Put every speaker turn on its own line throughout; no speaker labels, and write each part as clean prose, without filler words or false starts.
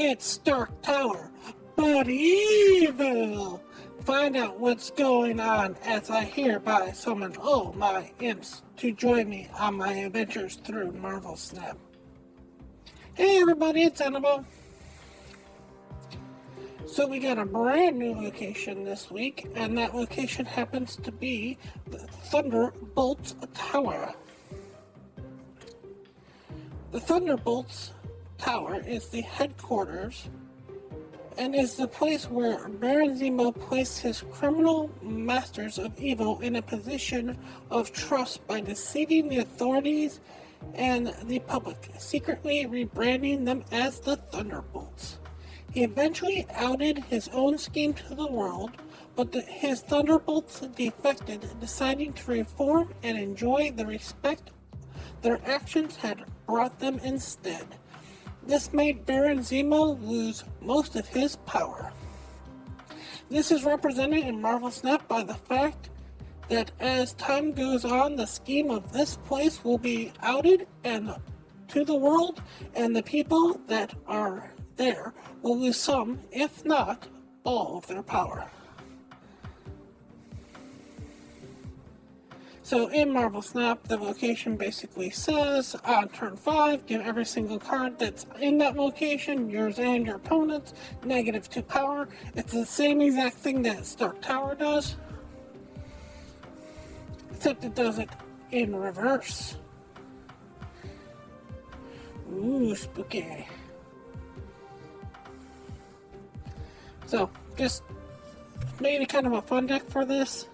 It's Stark Tower, but evil! Find out what's going on as I hereby summon all my imps to join me on my adventures through Marvel Snap. Hey everybody, it's Annabelle. So we got a brand new location this week, and that location happens to be the Thunderbolts Tower. The Thunderbolts Tower is the headquarters and is the place where Baron Zemo placed his criminal masters of evil in a position of trust by deceiving the authorities and the public, secretly rebranding them as the Thunderbolts. He eventually outed his own scheme to the world, but his Thunderbolts defected, deciding to reform and enjoy the respect their actions had brought them instead. This made Baron Zemo lose most of his power. This is represented in Marvel Snap by the fact that as time goes on, the scheme of this place will be outed and to the world, and the people that are there will lose some, if not all, of their power. So in Marvel Snap, the location basically says, on turn 5, give every single card that's in that location, yours and your opponent's, -2 power. It's the same exact thing that Stark Tower does, except it does it in reverse. Ooh, spooky. So, just made a kind of a fun deck for this.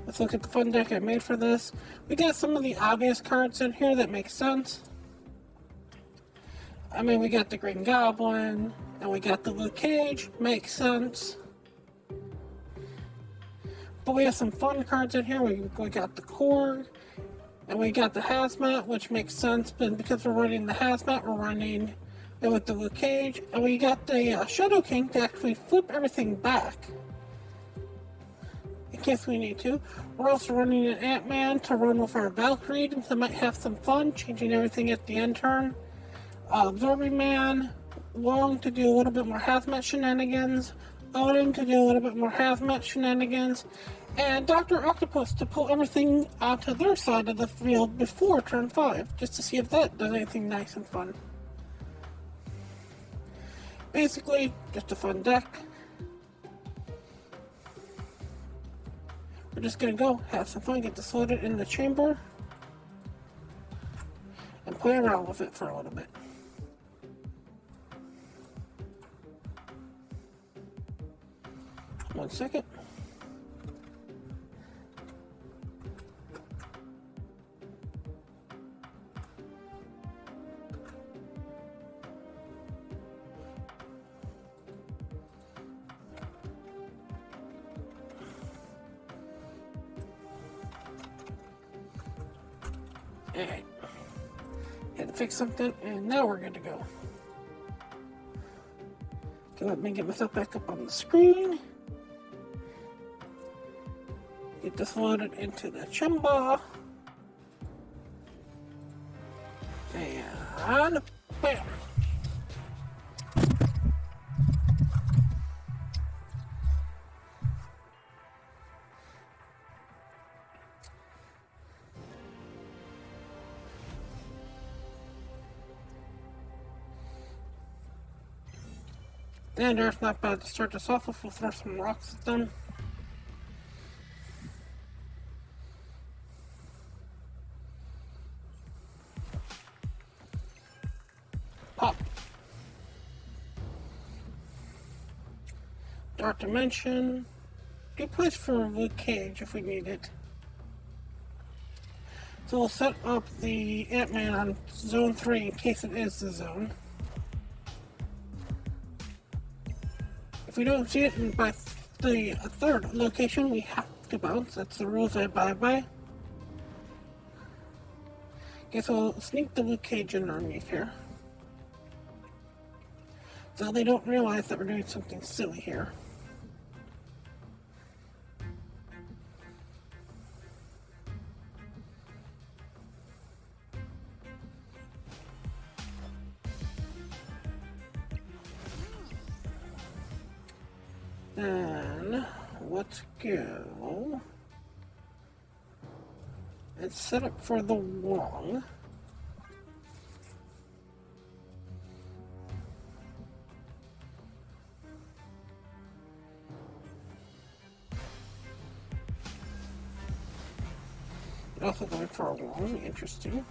Let's look at the fun deck I made for this. We got some of the obvious cards in here that make sense. I mean, we got the Green Goblin, and we got the Luke Cage, makes sense. But we have some fun cards in here. We got the Korg, and we got the Hazmat, which makes sense, but because we're running the Hazmat, we're running it with the Luke Cage. And we got the Shadow King to actually flip everything back, in case we need to. We're also running an Ant-Man to run with our Valkyrie, so might have some fun, changing everything at the end turn. Absorbing Man, Long to do a little bit more Hazmat shenanigans, Odin to do a little bit more Hazmat shenanigans, and Dr. Octopus to pull everything onto their side of the field before turn 5, just to see if that does anything nice and fun. Basically, just a fun deck. We're just gonna go have some fun, get this loaded in the chamber, and play around with it for a little bit. One second. Alright, had to fix something, and now we're good to go. Okay, let me get myself back up on the screen. Get this loaded into the chamber. And bam! And there's not bad to start this off with. We'll throw some rocks at them. Pop. Dark Dimension. Good place for a Luke Cage if we need it. So we'll set up the Ant-Man on Zone 3 in case it is the zone. If we don't see it by the third location, we have to bounce. That's the rules I abide by. Okay, so we'll sneak the Luke Cage in underneath here, so they don't realize that we're doing something silly here. Then let's go and set up for the Wong. Also going for a Wong, interesting.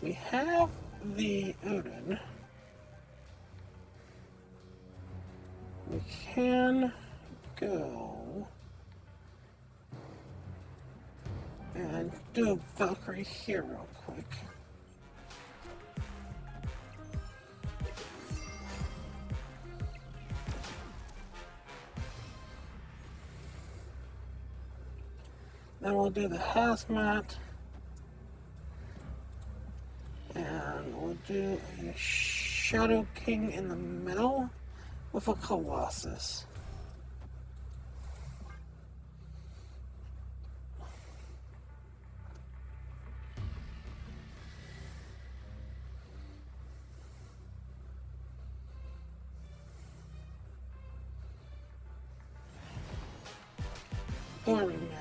We have the Odin. We can go and do a Valkyrie here real quick. Then we'll do the Hazmat. And we'll do a Shadow King in the middle with a Colossus.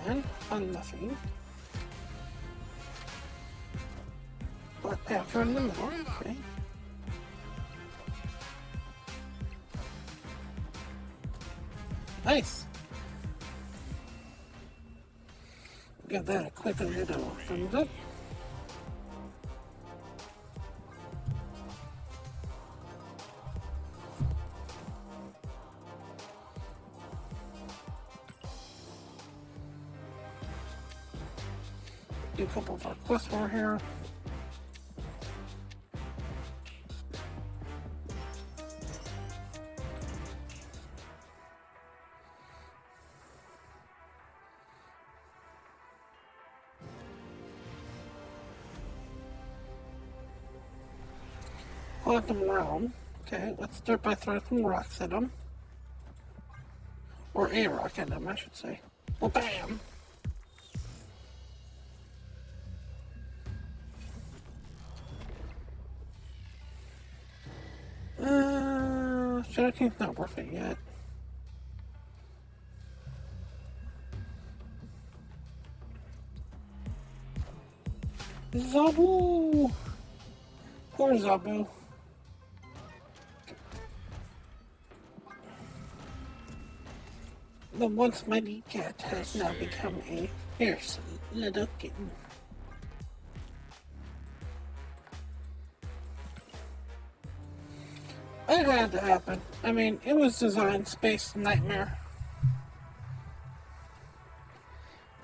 Man on nothing. Black Panther in the middle, okay. Nice! Got that a quick little thumbs up. Do a couple of our quests more here. Quantum Realm. Okay, let's start by throwing some rocks at them. Or a rock at them, I should say. Well, bam! Shadow King's not worth it yet. Zabu! Poor Zabu. The once mighty cat has now become a fierce little kitten. It had to happen. I mean, it was Design Space Nightmare.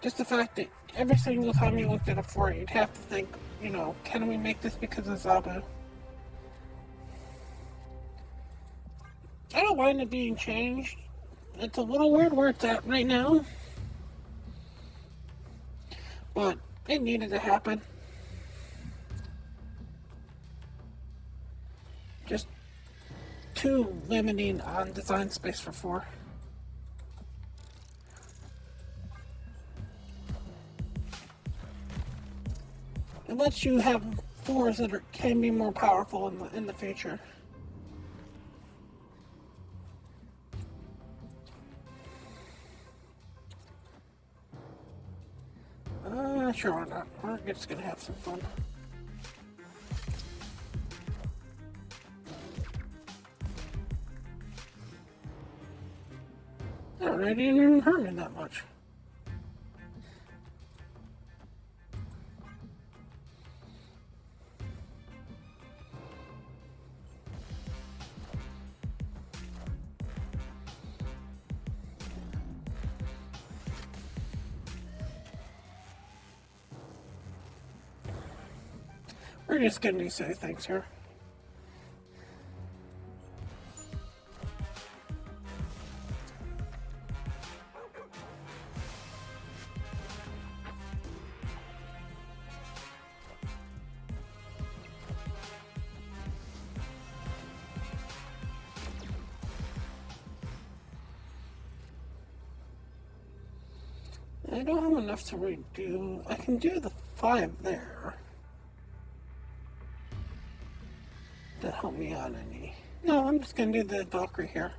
Just the fact that every single time you looked at a fort, you'd have to think, you know, can we make this because of Zabu? I don't mind it being changed. It's a little weird where it's at right now. But it needed to happen. Just too limiting on design space for 4. It lets you have 4s that can be more powerful in the future. Sure, why not? We're just gonna have some fun. Alright, didn't even hurt me that much. We're just gonna say thanks here. I don't have enough to redo. I can do the 5 there. That help me out any. No, I'm just gonna do the Valkyrie here.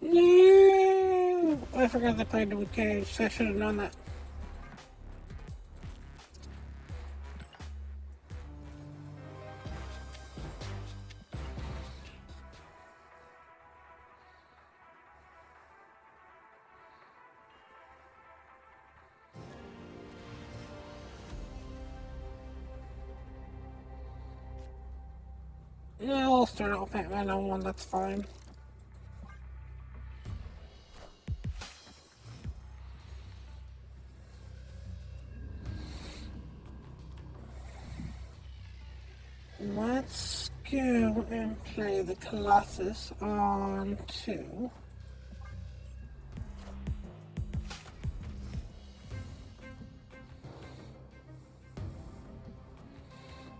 No! I forgot they played with Cage, so I should have known that. No, I'll start out Batman on one, that's fine. Let's go and play the Colossus on 2.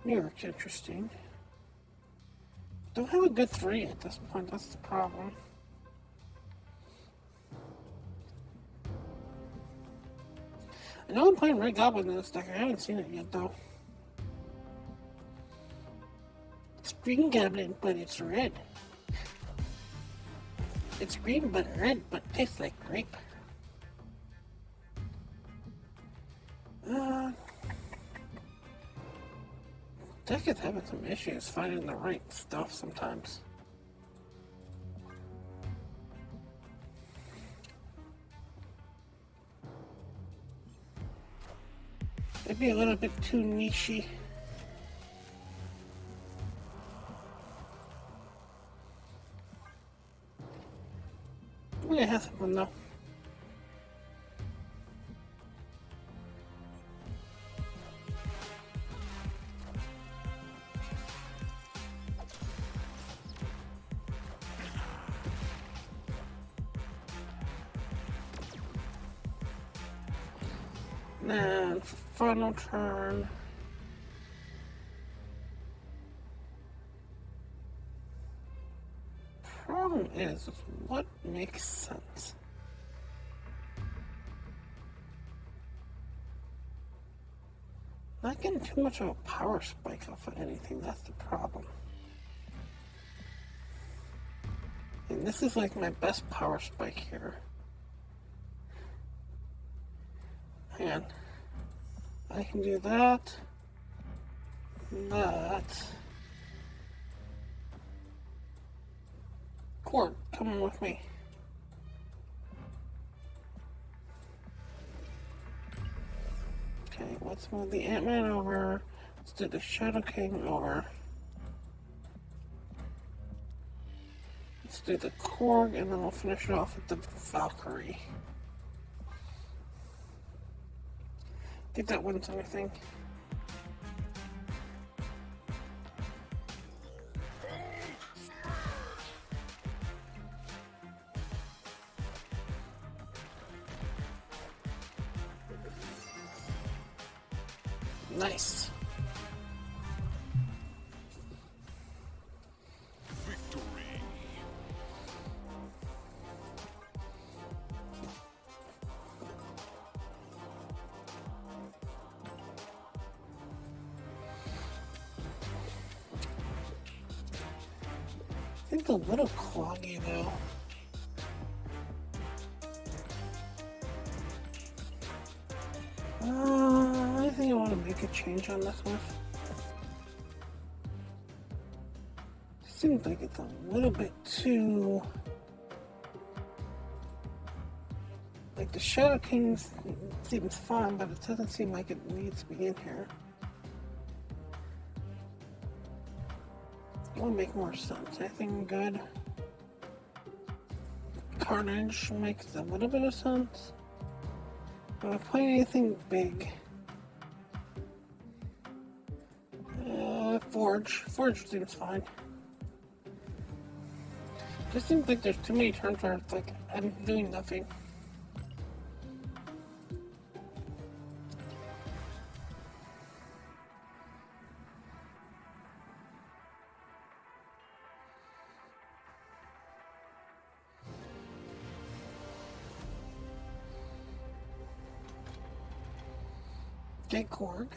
New York's interesting. Don't have a good 3 at this point, that's the problem. I know I'm playing Red Goblin in this deck, I haven't seen it yet though. It's Green Goblin, but it's red. It's green but red, but tastes like grape. Deck is having some issues finding the right stuff sometimes. Maybe a little bit too nichey. I'm gonna have some fun though. And final turn. Problem is, what makes sense? Not getting too much of a power spike off of anything, that's the problem. And this is like my best power spike here. And I can do that, that. Cord, come on with me. Okay, let's move the Ant-Man over. Let's do the Shadow King over. Let's do the Korg, and then we'll finish it off with the Valkyrie. I think that wins everything. Nice.
Victory.
I think a little cloggy though. I think I want to make a change on this one. It seems like it's a little bit too... Like the Shadow King seems fun, but it doesn't seem like it needs to be in here. It will make more sense. Anything good? Carnage makes a little bit of sense. If I play anything big, Forge seems fine. Just seems like there's too many turns where it's like I'm doing nothing. Get Korg.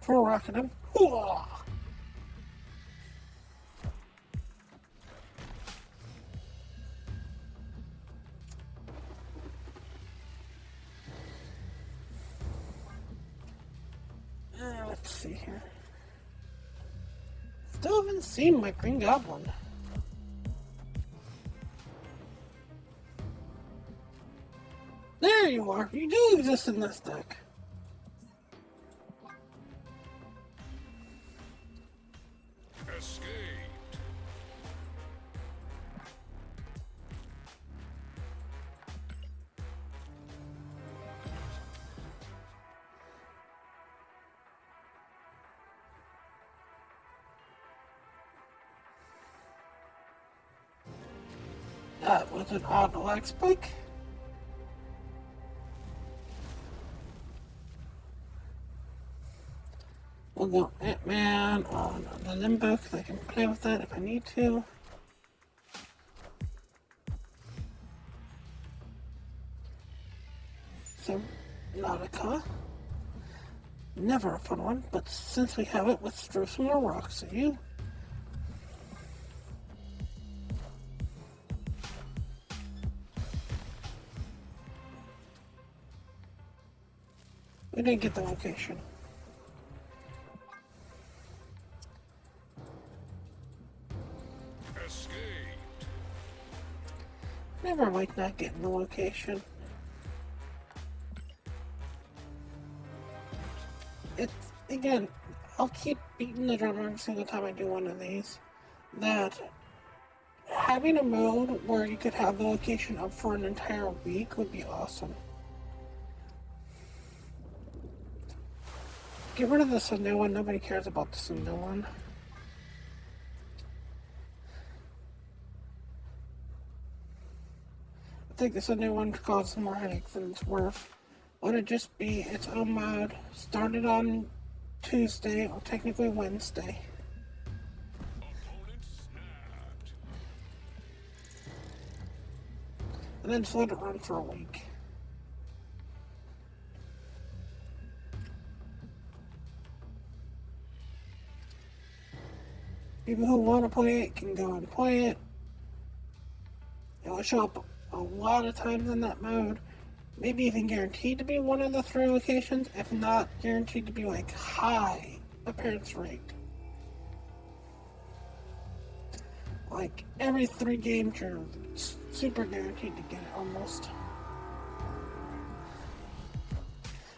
For rocking him. Hooah! Let's see here. Still haven't seen my Green Goblin. There you are. You do exist in this deck.
Escaped.
That was an odd lag spike. We'll go Ant-Man on the Limbo because I can play with that if I need to. So, Nautica. Never a fun one, but since we have it, let's throw some more rocks at you. We didn't get the location.
Escaped.
Never like not getting the location. It's, again, I'll keep beating the drum every single time I do one of these. That having a mode where you could have the location up for an entire week would be awesome. Get rid of the Sunday one. Nobody cares about the Sunday one. I think the Sunday one causes more headaches than it's worth. Let it just be its own mode. Started on Tuesday, or technically Wednesday.
Opponent snapped.
And then just let it run for a week. People who want to play it can go and play it. It will show up a lot of times in that mode. Maybe even guaranteed to be one of the 3 locations, if not guaranteed to be like high appearance rate. Like every 3 games you're super guaranteed to get it almost.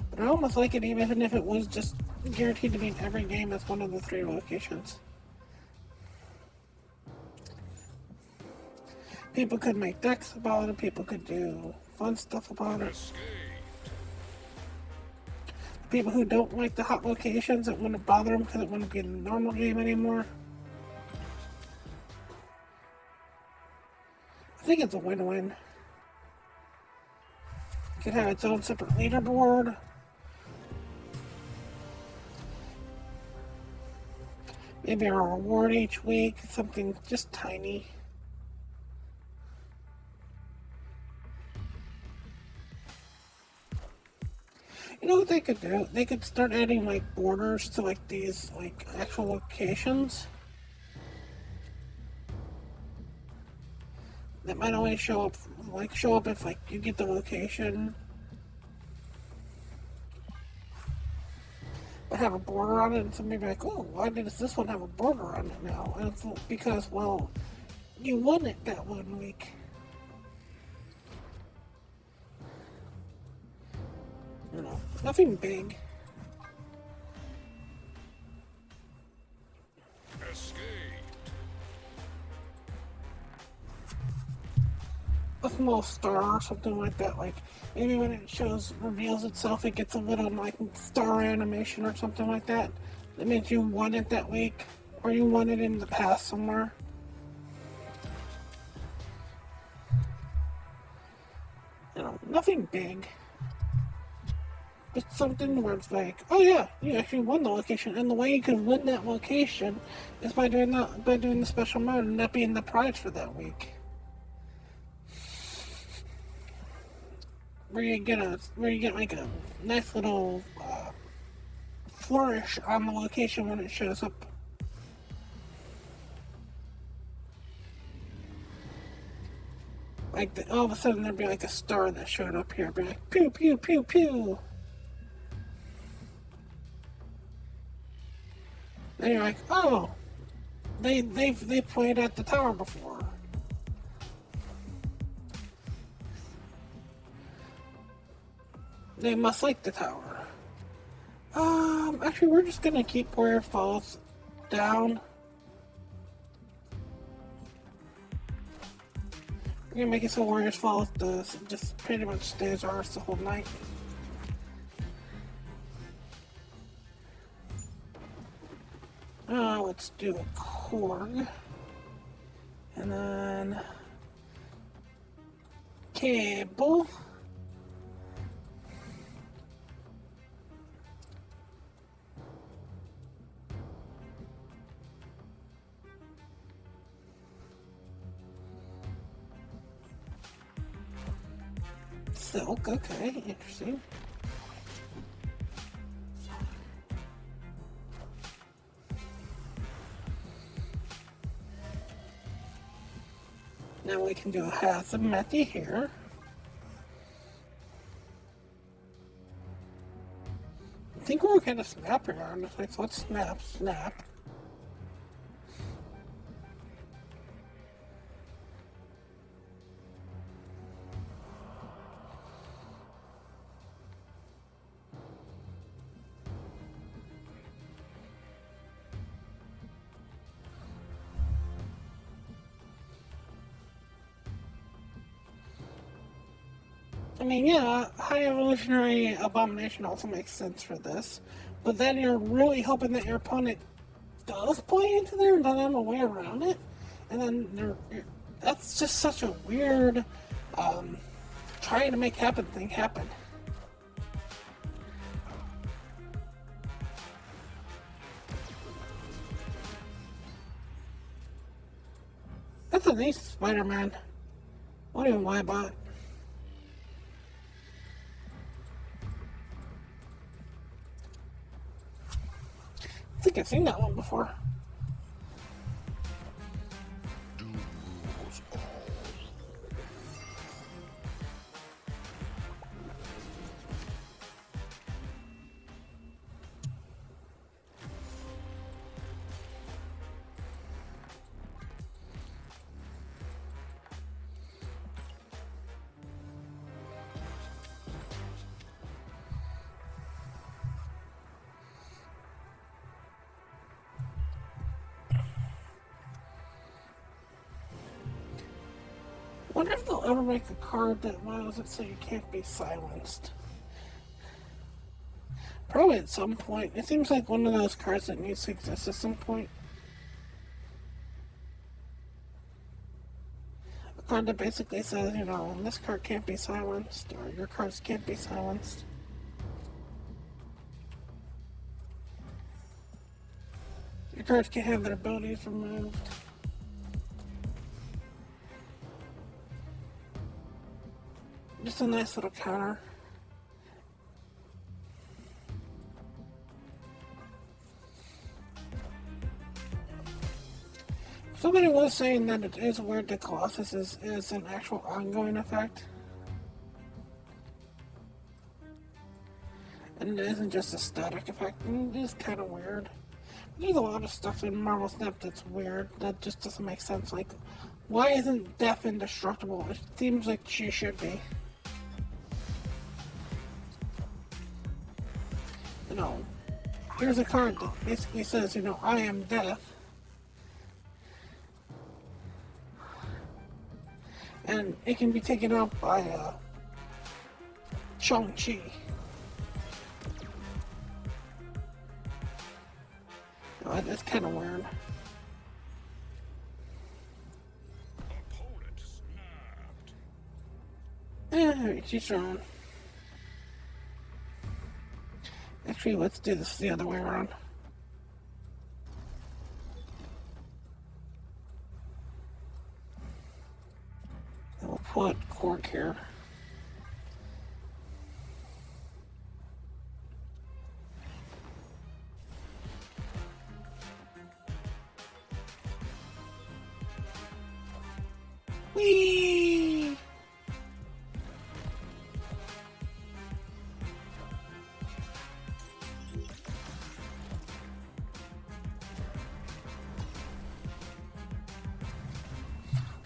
But I almost like it even if it was just guaranteed to be in every game as one of the 3 locations. People could make decks about it, people could do fun stuff about it.
Escaped.
People who don't like the hot locations, it wouldn't bother them because it wouldn't be a normal game anymore. I think it's a win-win. It could have its own separate leaderboard. Maybe a reward each week, something just tiny. You know what they could do? They could start adding like borders to like these like actual locations. That might only show up if like you get the location. But have a border on it, and somebody be like, oh, why does this one have a border on it now? And it's because, well, you won it that one week. You know, nothing big.
Escaped.
A small star or something like that. Like maybe when it reveals itself, it gets a little like star animation or something like that. That means you won it that week, or you won it in the past somewhere. You know, nothing big. Just something where it's like, oh yeah, you actually won the location, and the way you can win that location is by doing the special mode and that being the prize for that week. where you get like a nice little flourish on the location when it shows up. Like all of a sudden there'd be like a star that showed up here, be like pew pew pew pew. Then you're like, oh, they've played at the tower before. They must like the tower. Actually, we're just gonna keep where it falls down. We're gonna make it so Warriors Falls does just pretty much stays ours the whole night. Let's do a Korg. And then cable. Silk, okay, interesting. Now we can do a Hazametti here. I think we're kind of snappy on this, so let's snap. I mean, yeah, high evolutionary abomination also makes sense for this, but then you're really hoping that your opponent does play into there and doesn't have a way around it, and then that's just such a weird trying to make thing happen. That's a nice Spider-Man. What even why I bought it. I think I've seen that one before. I wonder if they'll ever make a card that allows it so you can't be silenced. Probably at some point. It seems like one of those cards that needs to exist at some point. A card that basically says, you know, this card can't be silenced, or your cards can't be silenced. Your cards can't have their abilities removed. Just a nice little counter. Somebody was saying that it is weird that Colossus is an actual ongoing effect. And it isn't just a static effect. And it is kind of weird. There's a lot of stuff in Marvel Snap that's weird. That just doesn't make sense. Like, why isn't Death indestructible? It seems like she should be. You know, here's a card that basically says, you know, I am Death. And it can be taken out by Shang-Chi. Oh, that's kind of weird.
Opponent snapped.
She's wrong. Actually, let's do this the other way around. And we'll put Cork here. Whee!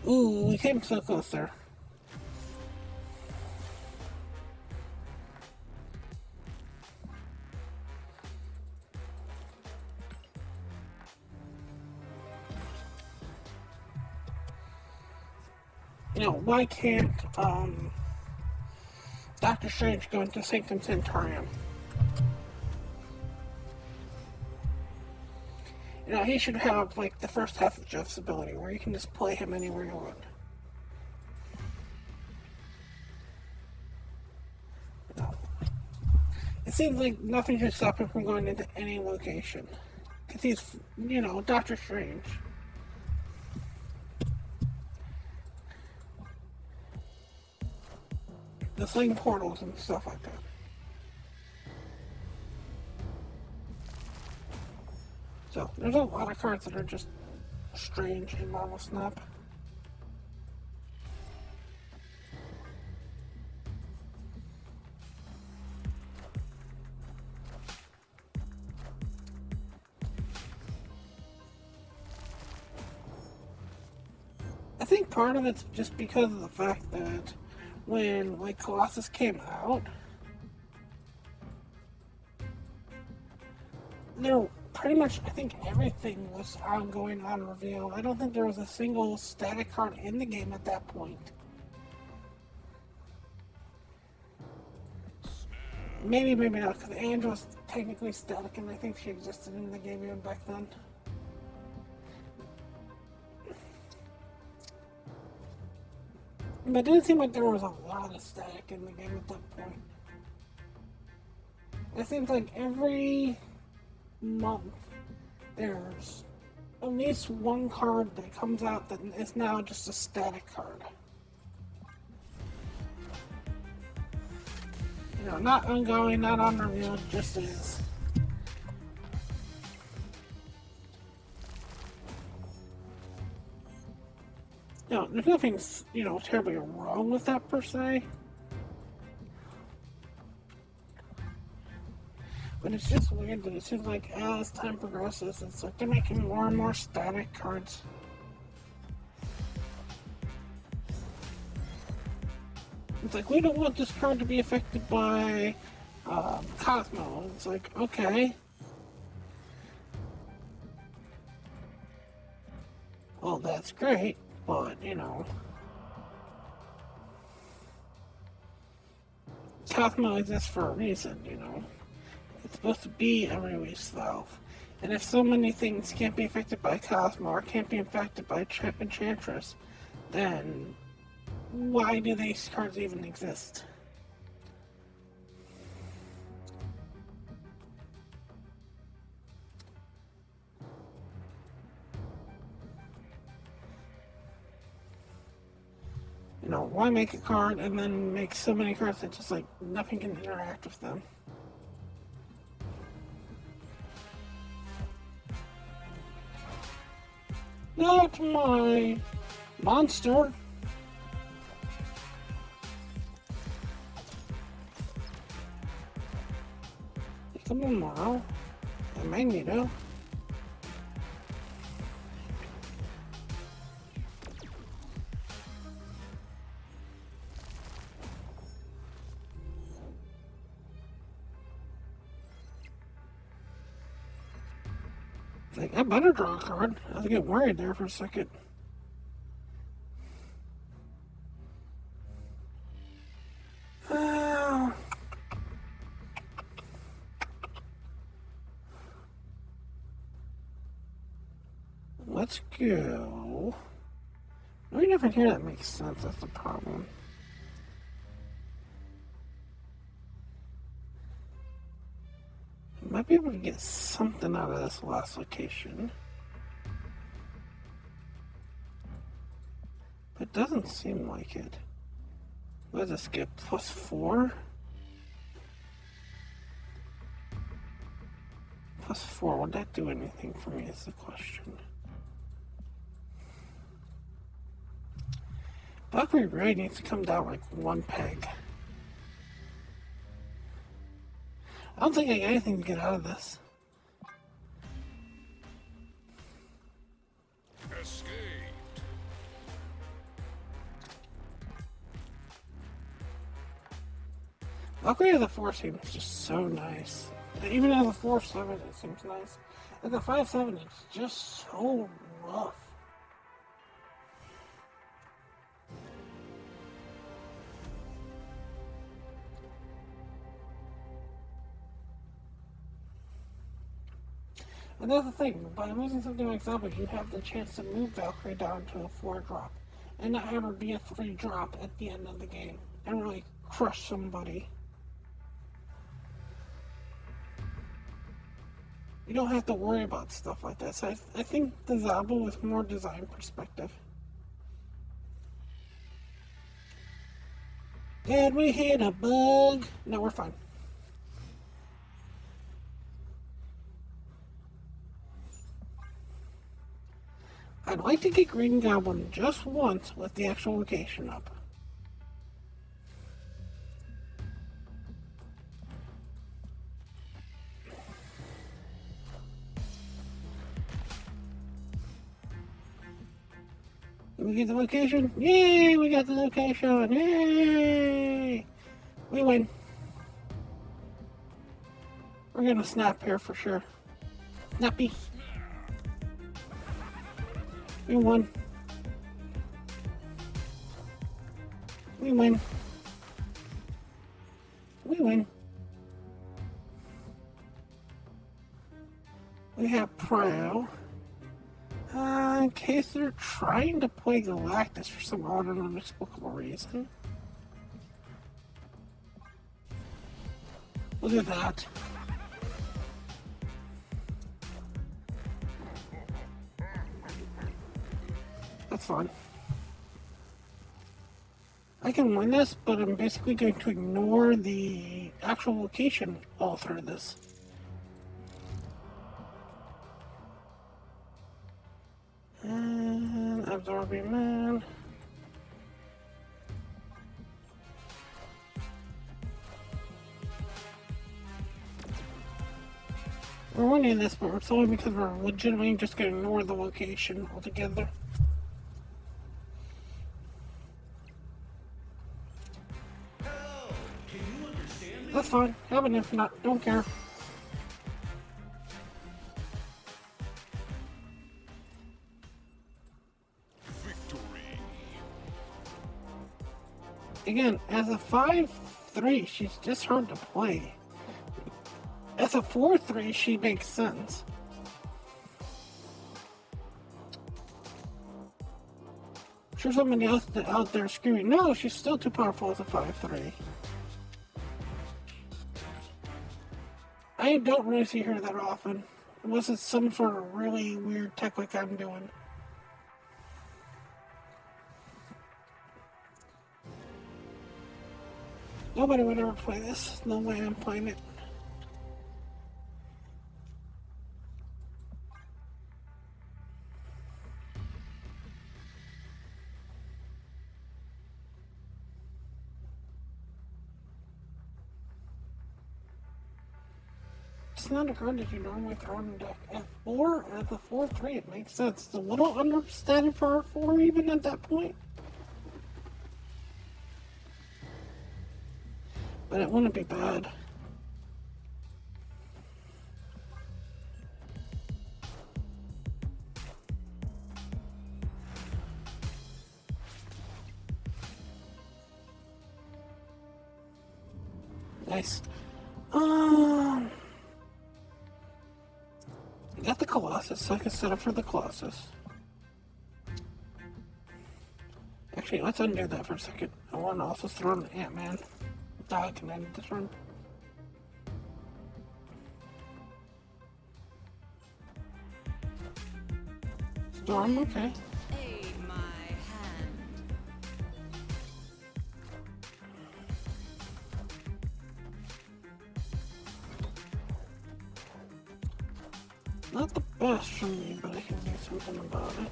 Ooh, we came so close there. You know, why can't Doctor Strange go into Sanctum Sanctorum? You know, he should have, like, the first half of Jeff's ability, where you can just play him anywhere you want. You know, it seems like nothing should stop him from going into any location. Because he's, you know, Doctor Strange. The sling portals and stuff like that. So, there's a lot of cards that are just strange in Marvel Snap. I think part of it's just because of the fact that when, like, Colossus came out, there pretty much, I think everything was ongoing on reveal. I don't think there was a single static card in the game at that point. Maybe, maybe not, because Angel was technically static, and I think she existed in the game even back then. But it didn't seem like there was a lot of static in the game at that point. It seems like every month there's at least one card that comes out that is now just a static card. You know, not ongoing, not on reveal, just is. You know, there's nothing, you know, terribly wrong with that per se. But it's just weird that it seems like as time progresses, it's like they're making more and more static cards. It's like, we don't want this card to be affected by Cosmo. It's like, okay. Well, that's great, but, you know, Cosmo exists for a reason, you know. It's supposed to be a release valve. And if so many things can't be affected by Cosmo or can't be affected by Enchantress, then why do these cards even exist? You know, why make a card and then make so many cards that just, like, nothing can interact with them? Not my monster. Come on, tomorrow. And Magneto. Like, I better draw a card. I was getting worried there for a second. Let's go. No, nothing here that makes sense. That's the problem. Might be able to get something out of this last location. But it doesn't seem like it. What does this get? +4? +4, would that do anything for me is the question. Valkyrie really needs to come down like one peg. I don't think I got anything to get out of this.
Escaped.
Valkyrie as a 4 seems just so nice. And even as a 4-7 it seems nice. As a 5-7 it's just so rough. And that's the thing, by losing something like Zelda, you have the chance to move Valkyrie down to a 4-drop, and not have her be a 3-drop at the end of the game, and really crush somebody. You don't have to worry about stuff like that, so I think the Zelda was more design perspective. Did we hit a bug? No, we're fine. I'd like to get Green Goblin just once with the actual location up. Did we get the location? Yay! We got the location! Yay! We win. We're gonna snap here for sure. Snappy. We won. We win. We win. We have Pro. In case they're trying to play Galactus for some odd and inexplicable reason. Look at that. That's fine. I can win this, but I'm basically going to ignore the actual location all through this. And Absorbing Man. We're winning this, but it's only because we're legitimately just going to ignore the location altogether. That's fine. Have an if not. Don't care.
Victory.
Again, as a 5-3, she's just hard to play. As a 4-3, she makes sense. I'm sure somebody else out there screaming, no, she's still too powerful as a 5-3. I don't really see her that often, unless it's some sort of really weird tech like I'm doing. Nobody would ever play this. No way I'm playing it. It's not a card that you normally throw in the deck. F4 as a 4-3, it makes sense. It's a little understated for a 4 even at that point. But it wouldn't be bad. Nice. I got the Colossus, so I can set up for the Colossus. Actually, let's undo that for a second. I want to also throw an Ant-Man. I can end this run. Storm, okay.
Aid my hand.
Not the best for me, but I can do something about it.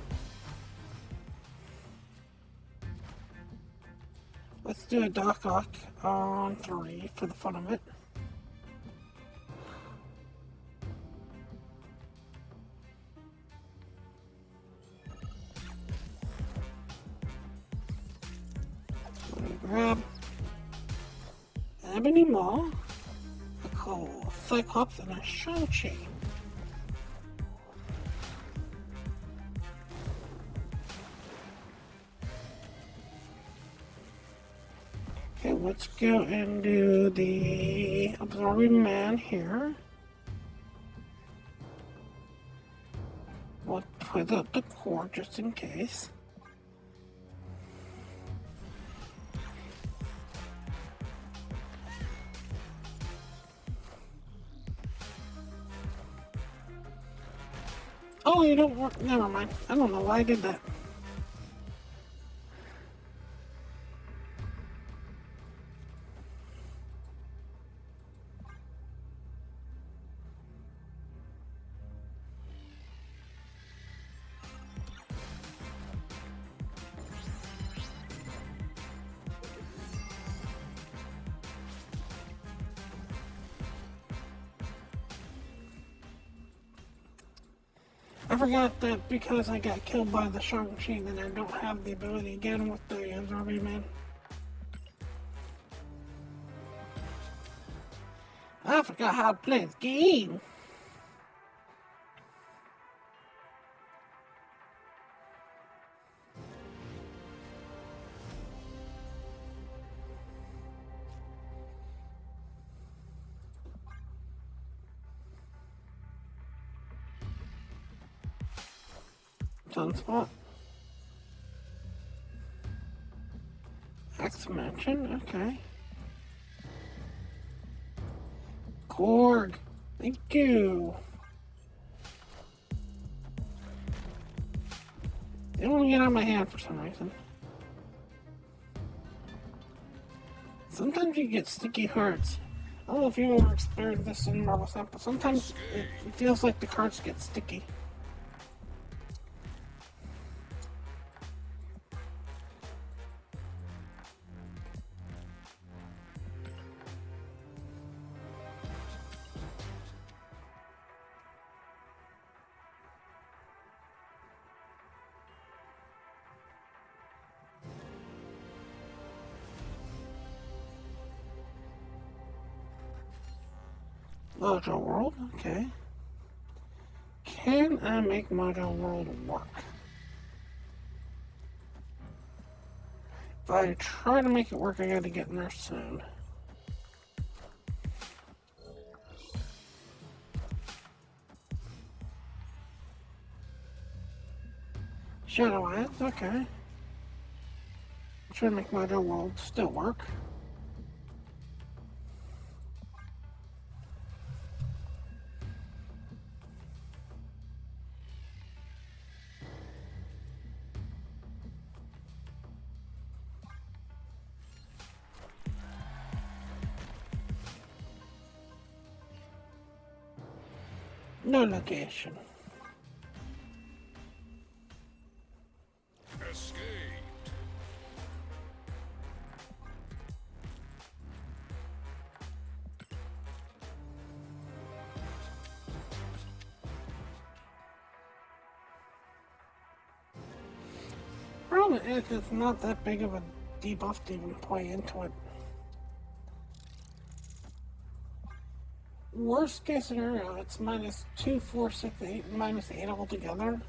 Let's do a Doc Ock on 3 for the fun of it. Grab Ebony Maw, a coal Cyclops, and a Shang-Chi. Okay, let's go and do the Absorbing Man here. We'll put up the core just in case. Oh, you don't work. Never mind. I don't know why I did that. I forgot that because I got killed by the Shang-Chi, then I don't have the ability again with the Absorbing Man. I forgot how to play this game. Sunspot. X Mansion, okay. Korg, thank you. They don't get on my hand for some reason. Sometimes you get sticky hearts. I don't know if you ever experienced this in Marvel Snap, but sometimes it feels like the cards get sticky. Mojo World, okay. Can I make Mojo World work? If I try to make it work, I gotta get in there soon. Shadow Ads, okay. Try to make Mojo World still work. No location.
Escaped.
Problem is, it's not that big of a debuff to even play into it. Worst case scenario, it's minus 2, 4, 6, 8, minus 8 altogether.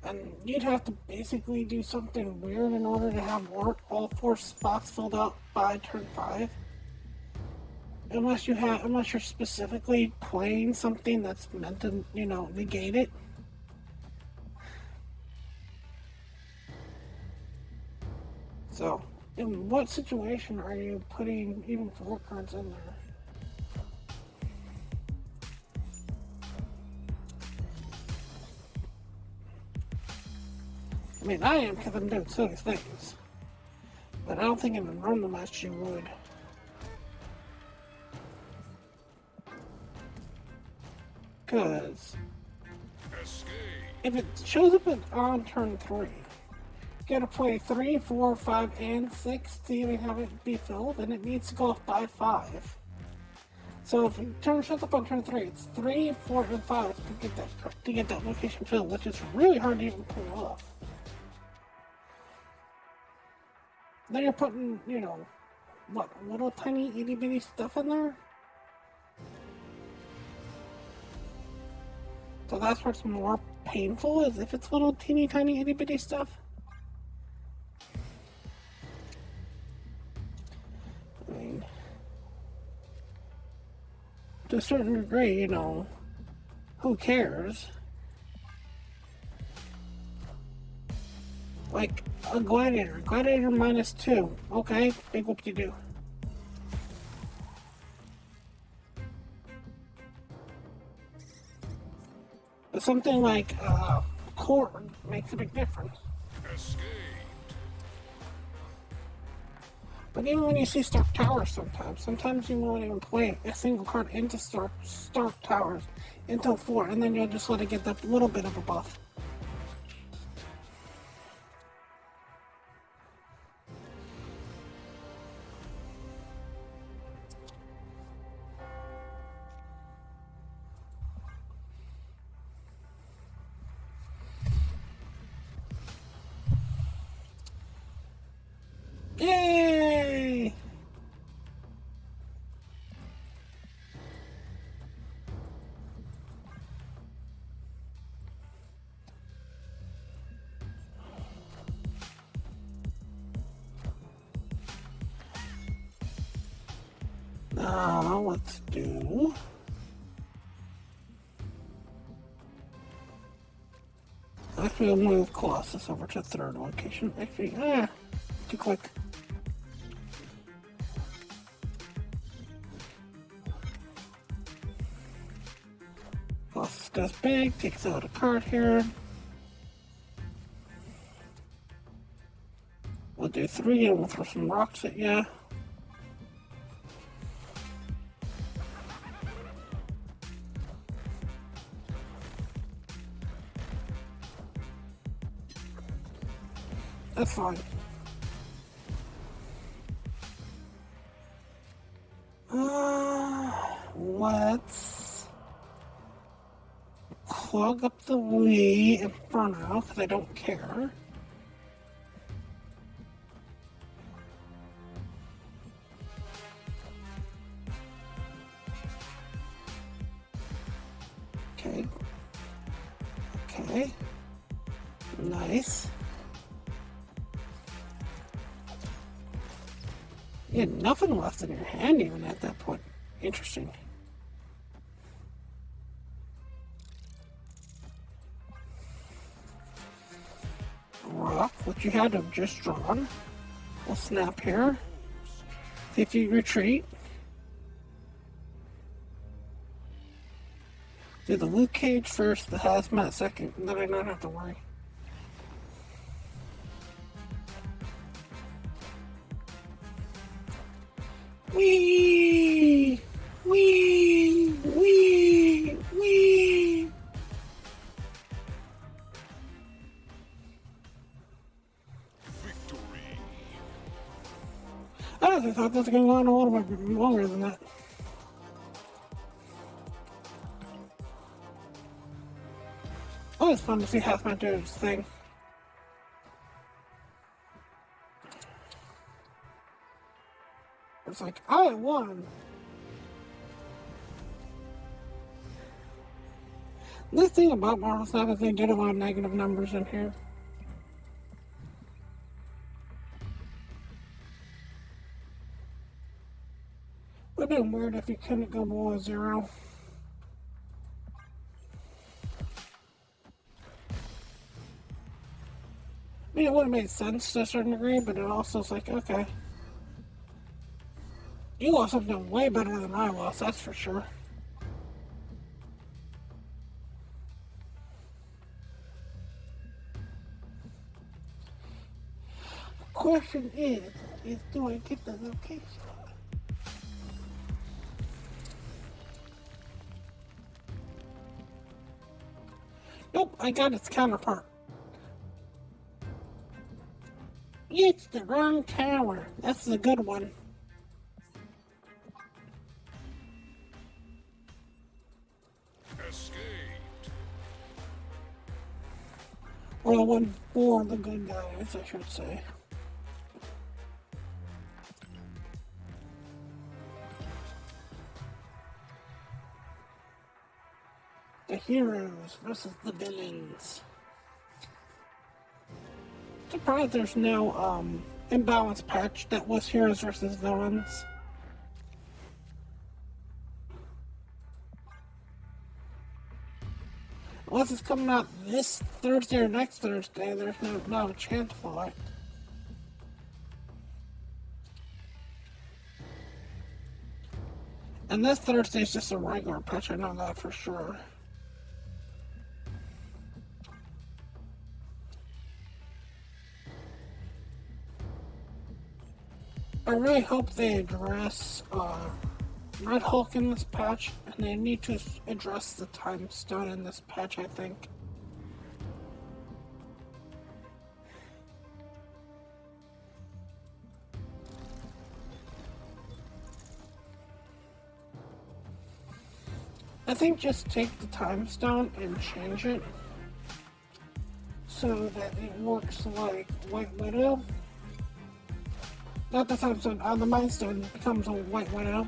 And you'd have to basically do something weird in order to have all 4 spots filled out by turn 5. Unless you're specifically playing something that's meant to, negate it. So, in what situation are you putting even 4 cards in there? I mean, I am because I'm doing silly things. But I don't think in a normal match you would. Because if it shows up on turn 3, You gotta play 3, 4, 5, and 6 to even have it be filled, and it needs to go off by 5. So if you turn shows up on turn 3, it's 3, 4, and 5 to get that location filled, which is really hard to even pull off. Then you're putting, you know, what, little tiny itty bitty stuff in there? So that's what's more painful, is if it's little teeny tiny itty bitty stuff. I mean, to a certain degree, you know, who cares? Like a gladiator. Gladiator -2. Okay, big whoop-de-doo. But something like cord makes a big difference.
Escaped.
But even when you see Stark Towers sometimes you won't even play a single card into Stark Towers until 4, and then you'll just let it get that little bit of a buff. Yay! Now let's do actually I'll move Colossus over to 3rd location. Actually, too quick. Colossus goes big, takes out a card here. We'll do 3 and we'll throw some rocks at ya. That's fine. Let's clog up the Wii Inferno, because I don't care. Okay. Okay. Nice. You had nothing left in your hand even at that point. Interesting. Rock, which you had to have just drawn. We'll snap here. See if you retreat. Do the Luke Cage first, the Hazmat second, and then I don't have to worry. Wee! Wee! Wee! Wee!
Victory.
I honestly thought this was going to go on a little bit longer than that. Oh, it's fun to see Hazmat do his thing. It's like, I won. The thing about Marvel Snap is they did a lot of negative numbers in here. Would have been weird if you couldn't go below 0. I mean, it would have made sense to a certain degree, but it also is like, okay. You lost something way better than I lost, that's for sure. Question is do I get the location? Nope, I got its counterpart. It's the wrong tower. That's the good one.
Escaped.
Or the one for the good guys, I should say. The heroes versus the villains. Surprised there's no imbalance patch that was heroes versus villains. Unless it's coming out this Thursday or next Thursday, there's not a chance for it. And this Thursday is just a regular patch, I know that for sure. I really hope they address Red Hulk in this patch, and they need to address the time stone in this patch, I think. I think just take the time stone and change it so that it works like White Widow. Not the time stone, the Mind Stone becomes a White Widow.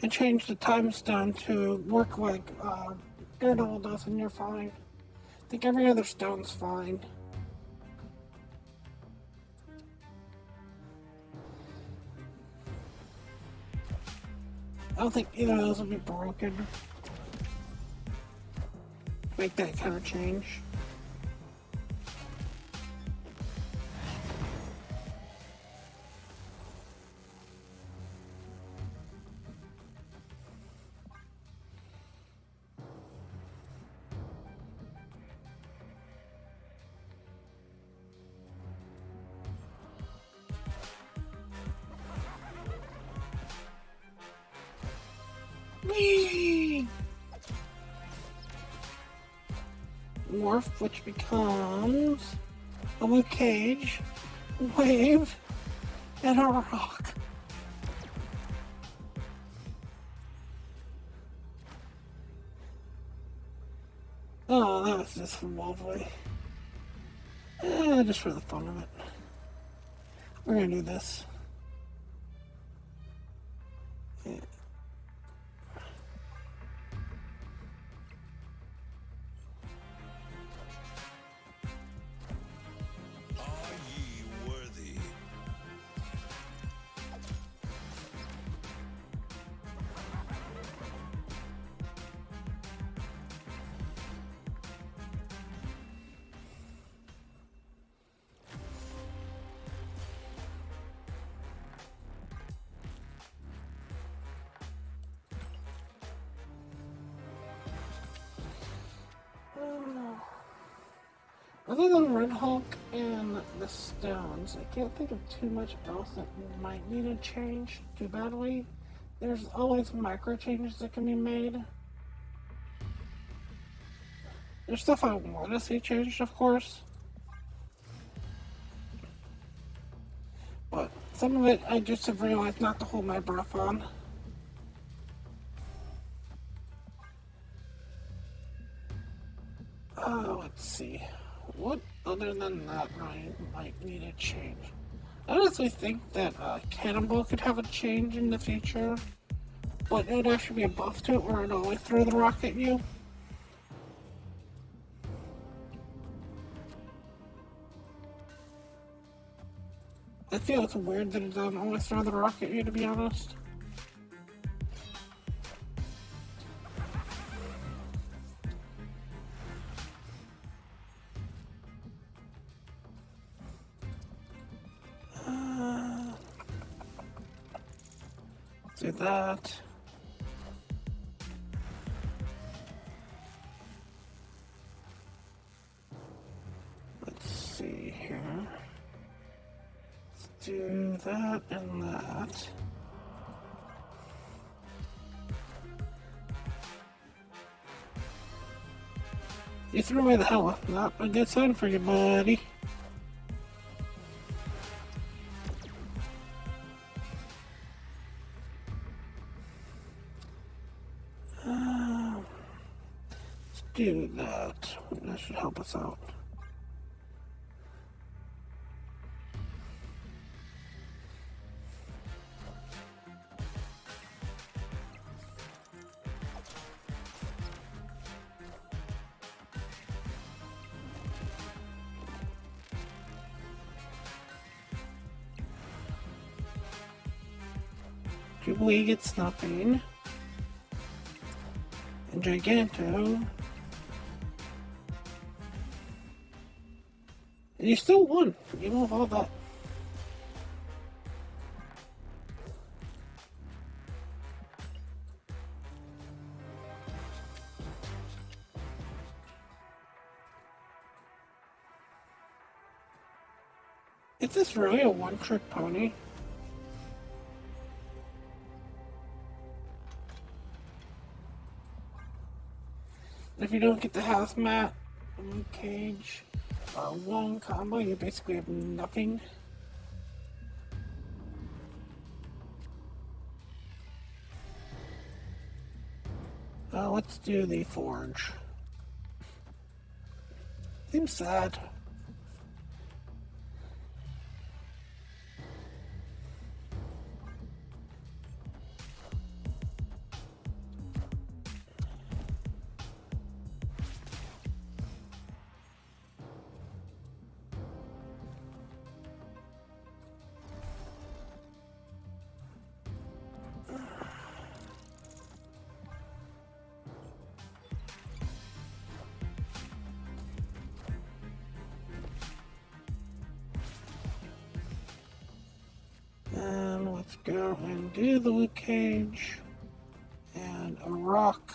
And change the time stone to work like Daredevil does, and you're fine. I think every other stone's fine. I don't think either of those will be broken. Make that kind of change. Whee! Morph, which becomes a Luke Cage, Wave, and a Rock. Oh, that was just lovely. Just for the fun of it. We're gonna do this. Yeah.
Are ye worthy?
Other than Red Hulk and the stones, I can't think of too much else that might need a change too badly. There's always micro changes that can be made. There's stuff I want to see changed, of course. But some of it I just have realized not to hold my breath on. Let's see. What other than that might need a change? I honestly think that Cannonball could have a change in the future, but it would actually be a buff to it where it'd always throw the rock at you. I feel it's weird that it doesn't always throw the rock at you, to be honest. Do that. Let's see here. Let's do that and that. You threw away the Hella. Not a good sign for you, buddy. Let's do that. That should help us out. Jubilee gets nothing. And Giganto. And you still won, even with all that. Is this really a one-trick pony? If you don't get the hazmat, cage, one combo, you basically have nothing. Let's do the forge. Seems sad. And let's go and do the loot cage and a rock.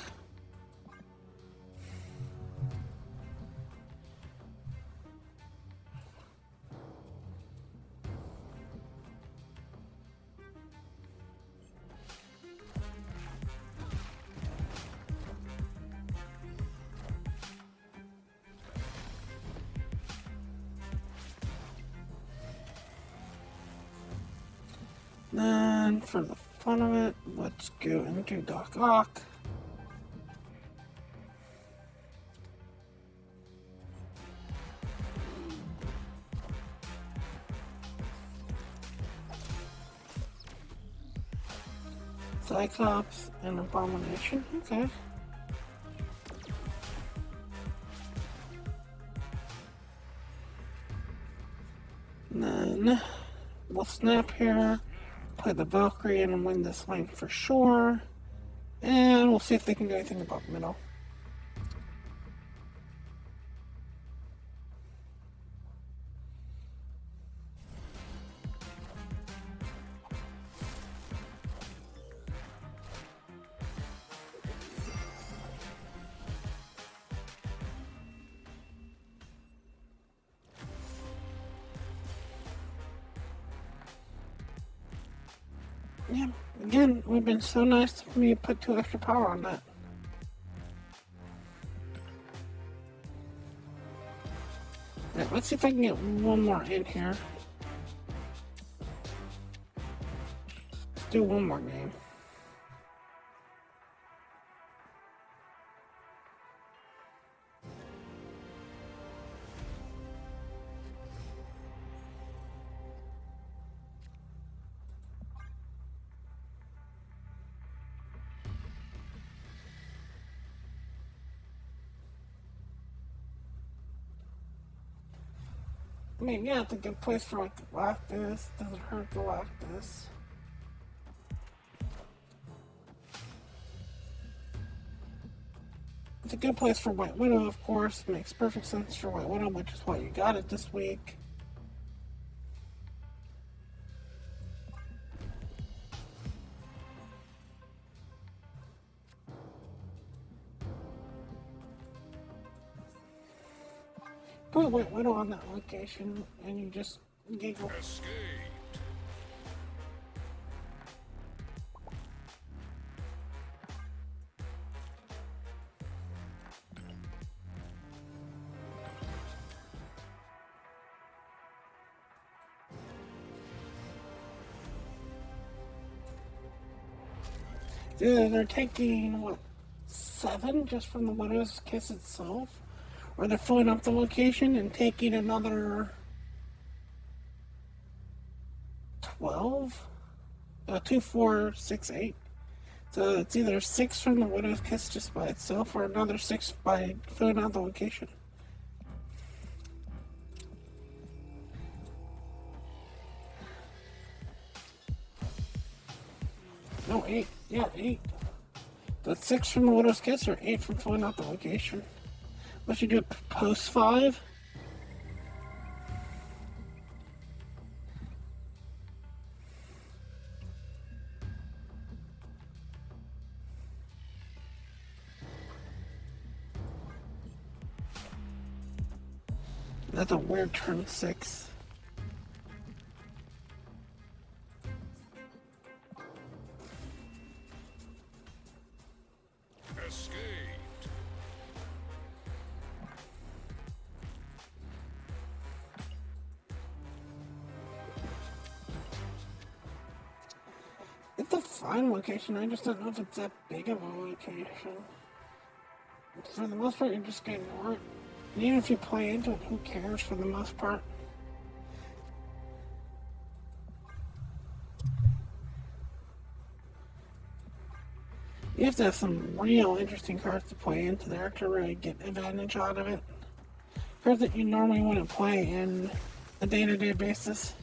Then, for the fun of it, let's go into Doc Ock. Cyclops and Abomination, okay. And then, we'll snap here. Play the Valkyrie and win this lane for sure. And we'll see if they can do anything about middle. Yeah, again, it would have been so nice for me to put 2 extra power on that. Right, let's see if I can get one more in here. Let's do one more game. I mean, yeah, it's a good place for like Galactus. Doesn't hurt Galactus. It's a good place for White Widow, of course. Makes perfect sense for White Widow, which is why you got it this week. Put White Widow on that location and you just giggle.
Escaped.
Either they're taking, what, 7 just from the Widow's Kiss itself, or they're filling up the location and taking another 12? 2, 4, 6, 8. So it's either 6 from the Widow's Kiss just by itself, or another 6 by filling out the location. No, 8. Yeah, 8. That's 6 from the Widow's Kiss, or 8 from filling out the location. What you do post 5? That's a weird turn 6.
Escaped.
It's a fine location, I just don't know if it's that big of a location. For the most part, you're just gonna ignore it. And even if you play into it, who cares for the most part? You have to have some real interesting cards to play into there to really get advantage out of it. Cards that you normally wouldn't play in a day-to-day basis.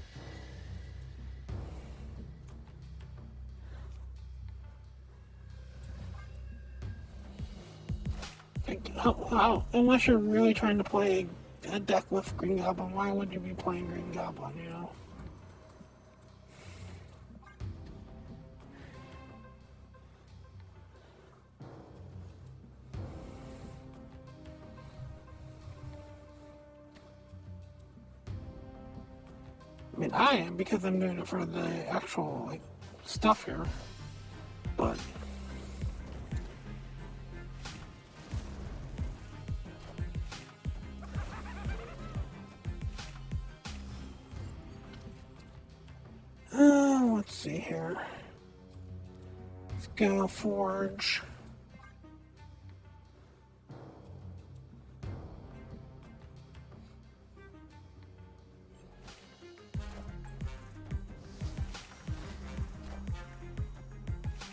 Unless you're really trying to play a deck with Green Goblin, why would you be playing Green Goblin, you know? I mean, I am, because I'm doing it for the actual, like, stuff here. But let's see here. Let's go Forge.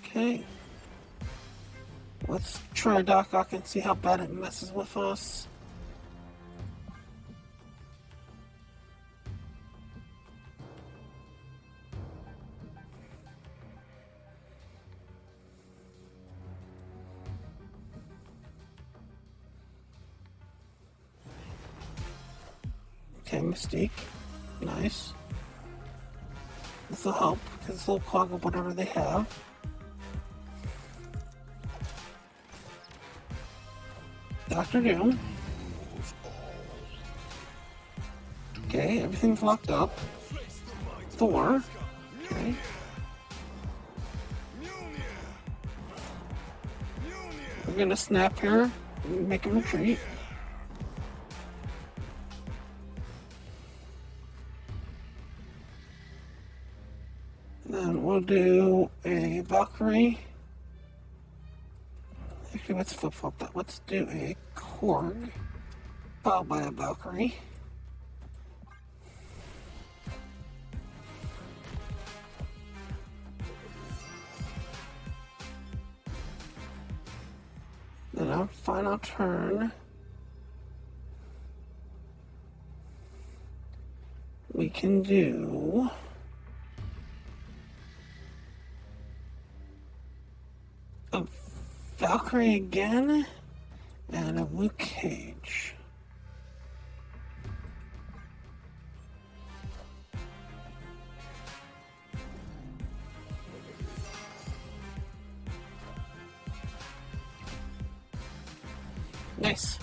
Okay. Let's try Doc Ock and see how bad it messes with us. Okay, Mystique. Nice. This will help, because this will clog up whatever they have. Dr. Doom. Okay, everything's locked up. Thor. Okay. We're gonna snap here and make him retreat. And then we'll do a Valkyrie. Actually, let's flip-flop that. Let's do a Korg, followed by a Valkyrie. Then our final turn, we can do a Valkyrie again, and a Luke Cage. Nice.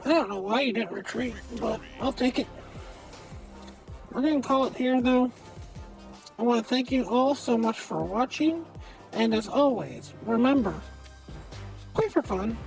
I don't know why you didn't retreat, but I'll take it. We're going to call it here, though. I want to thank you all so much for watching. And as always, remember, play for fun.